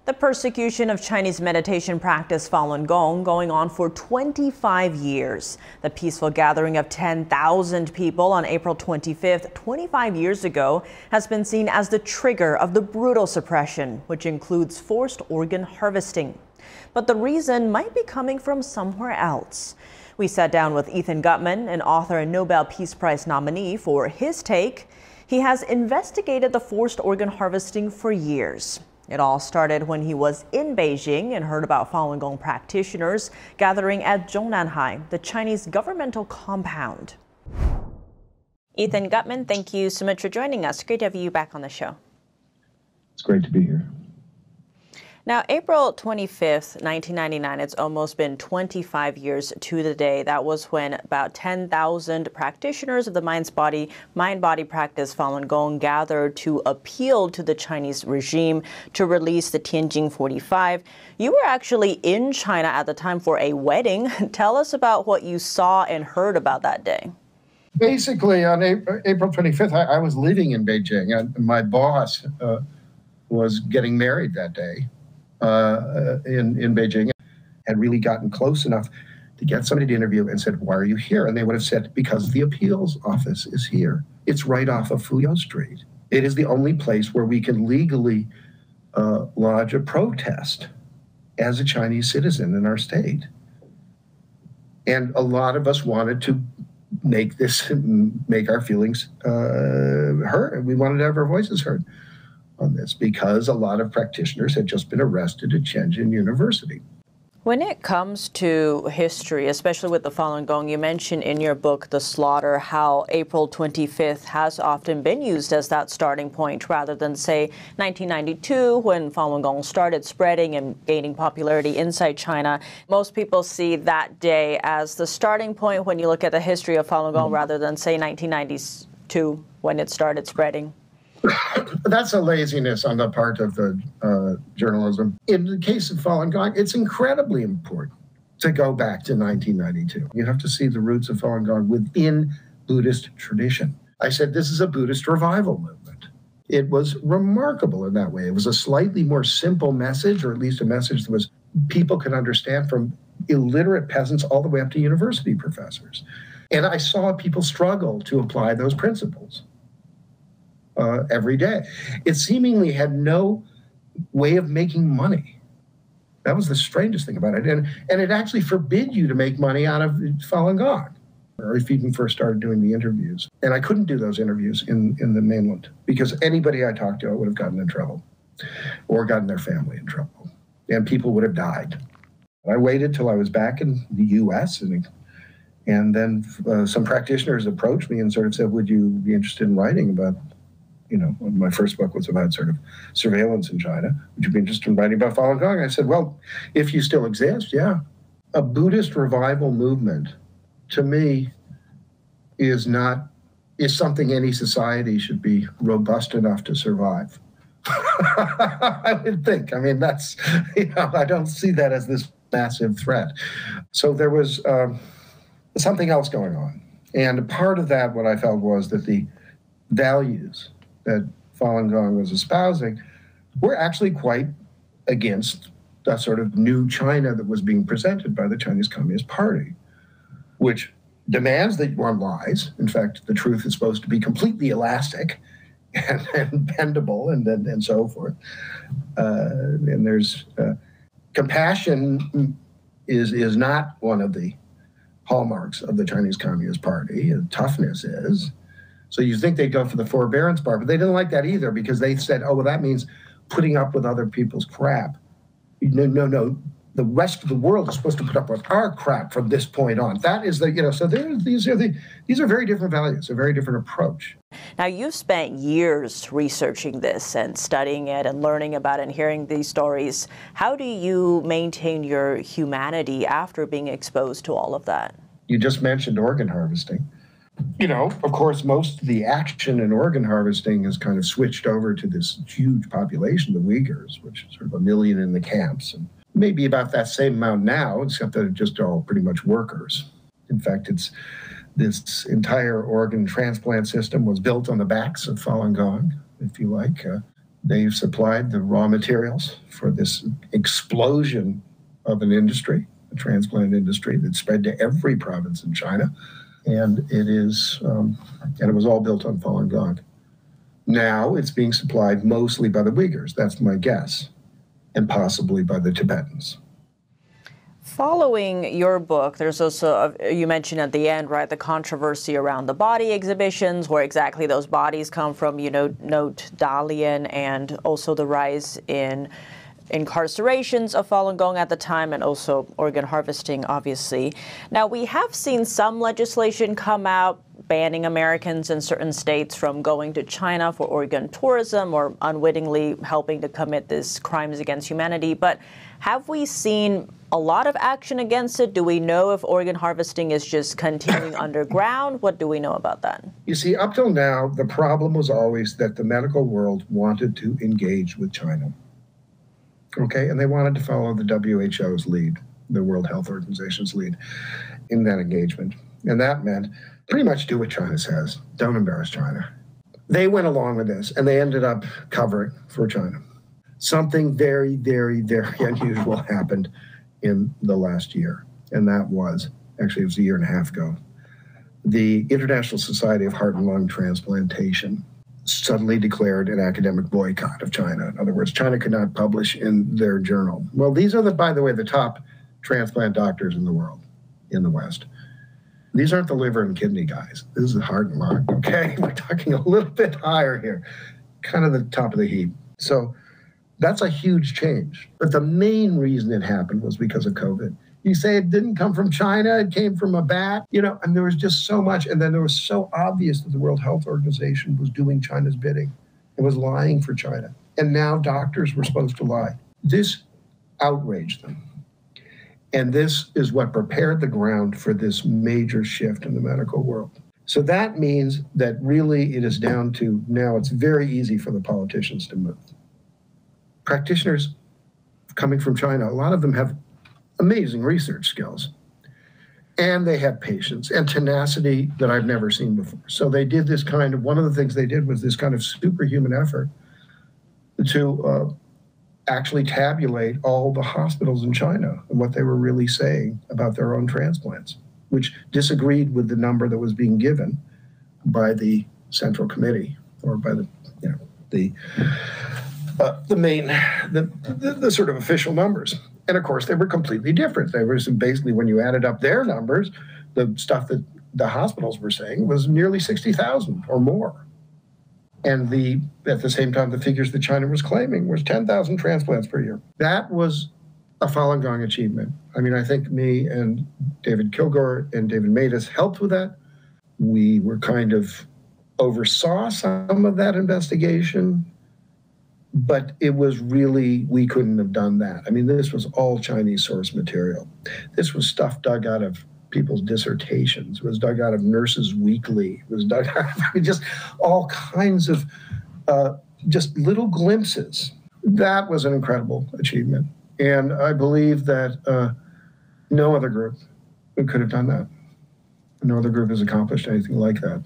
The persecution of Chinese meditation practice Falun Gong going on for 25 years. The peaceful gathering of 10,000 people on April 25th, 25 years ago, has been seen as the trigger of the brutal suppression, which includes forced organ harvesting. But the reason might be coming from somewhere else. We sat down with Ethan Gutmann, an author and Nobel Peace Prize nominee, for his take. He has investigated the forced organ harvesting for years. It all started when he was in Beijing and heard about Falun Gong practitioners gathering at Zhongnanhai, the Chinese governmental compound. Ethan Gutmann, thank you so much for joining us. Great to have you back on the show. It's great to be here. Now, April 25th, 1999, it's almost been 25 years to the day. That was when about 10,000 practitioners of the mind-body practice Falun Gong gathered to appeal to the Chinese regime to release the Tianjin 45. You were actually in China at the time for a wedding. Tell us about what you saw and heard about that day. Basically, on April 25th, I was living in Beijing, and my boss was getting married that day. In Beijing, had really gotten close enough to get somebody to interview and said, "Why are you here?" And they would have said, "Because the appeals office is here. It's right off of Fuyao Street. It is the only place where we can legally lodge a protest as a Chinese citizen in our state." And a lot of us wanted to make our feelings heard. We wanted to have our voices heard on this, because a lot of practitioners had just been arrested at Shenzhen University. When it comes to history, especially with the Falun Gong, you mentioned in your book, The Slaughter, how April 25th has often been used as that starting point rather than, say, 1992, when Falun Gong started spreading and gaining popularity inside China. Most people see that day as the starting point when you look at the history of Falun Gong rather than, say, 1992, when it started spreading. That's a laziness on the part of the journalism. In the case of Falun Gong, it's incredibly important to go back to 1992. You have to see the roots of Falun Gong within Buddhist tradition. I said this is a Buddhist revival movement. It was remarkable in that way. It was a slightly more simple message, or at least a message that was people could understand, from illiterate peasants all the way up to university professors. And I saw people struggle to apply those principles. Every day. It seemingly had no way of making money. That was the strangest thing about it. And it actually forbid you to make money out of Falun Gong, or if you even first started doing the interviews. And I couldn't do those interviews in the mainland, because anybody I talked to would have gotten in trouble or gotten their family in trouble, and people would have died. I waited till I was back in the U.S. and then some practitioners approached me and sort of said, "Would you be interested in writing about," my first book was about sort of surveillance in China. "Would you be interested in writing about Falun Gong?" I said, "Well, if you still exist, yeah." A Buddhist revival movement, to me, is something any society should be robust enough to survive. I would think. I mean, that's, I don't see that as this massive threat. So there was something else going on. And part of that, what I felt, was that the values that Falun Gong was espousing were actually quite against the sort of new China that was being presented by the Chinese Communist Party, which demands that one lies. In fact, the truth is supposed to be completely elastic and bendable and so forth. And there's compassion is not one of the hallmarks of the Chinese Communist Party. Toughness is. So you think they'd go for the forbearance part, but they didn't like that either, because they said, "Oh, well, that means putting up with other people's crap." No. The rest of the world is supposed to put up with our crap from this point on. That is so these are very different values, a very different approach. Now, you've spent years researching this and studying it and learning about it and hearing these stories. How do you maintain your humanity after being exposed to all of that? You just mentioned organ harvesting. Of course, most of the action in organ harvesting has kind of switched over to this huge population, the Uyghurs, which is sort of 1 million in the camps, and maybe about that same amount now, except that it's just all pretty much workers. In fact, this entire organ transplant system was built on the backs of Falun Gong, if you like. They've supplied the raw materials for this explosion of an industry, a transplant industry that spread to every province in China. And it was all built on Falun Gong. Now it's being supplied mostly by the Uyghurs, that's my guess, and possibly by the Tibetans. Following your book, there's also, you mentioned at the end, right, the controversy around the body exhibitions, where exactly those bodies come from, note Dalian, and also the rise in incarcerations of Falun Gong at the time, and also organ harvesting, obviously. Now, we have seen some legislation come out banning Americans in certain states from going to China for organ tourism or unwittingly helping to commit these crimes against humanity. But have we seen a lot of action against it? Do we know if organ harvesting is just continuing underground? What do we know about that? You see, up till now, the problem was always that the medical world wanted to engage with China. Okay, and they wanted to follow the WHO's lead, the World Health Organization's lead in that engagement. And that meant pretty much do what China says. Don't embarrass China. They went along with this, and they ended up covering for China. Something very, very, very unusual happened in the last year, and that was, actually it was a year and a half ago, the International Society of Heart and Lung Transplantation suddenly declared an academic boycott of China. In other words, China could not publish in their journal. Well, these are, by the way, the top transplant doctors in the world, in the West. These aren't the liver and kidney guys. This is the heart and lung, okay? We're talking a little bit higher here, kind of the top of the heap. So that's a huge change. But the main reason it happened was because of COVID. You say it didn't come from China, it came from a bat, and there was just so much. And then it was so obvious that the World Health Organization was doing China's bidding. It was lying for China. And now doctors were supposed to lie. This outraged them. And this is what prepared the ground for this major shift in the medical world. So that means that really it is down to now it's very easy for the politicians to move. Practitioners coming from China, a lot of them have amazing research skills. And they have patience and tenacity that I've never seen before. So they did this one of the things they did was this kind of superhuman effort to actually tabulate all the hospitals in China and what they were really saying about their own transplants, which disagreed with the number that was being given by the Central Committee or by the sort of official numbers. And of course, they were completely different. They were basically, when you added up their numbers, the stuff that the hospitals were saying was nearly 60,000 or more. And at the same time, the figures that China was claiming was 10,000 transplants per year. That was a Falun Gong achievement. I mean, I think me and David Kilgore and David Matus helped with that. We were kind of oversaw some of that investigation. But it was really, we couldn't have done that. I mean, this was all Chinese source material. This was stuff dug out of people's dissertations. It was dug out of Nurses Weekly. It was dug out of just all kinds of just little glimpses. That was an incredible achievement. And I believe that no other group could have done that. No other group has accomplished anything like that.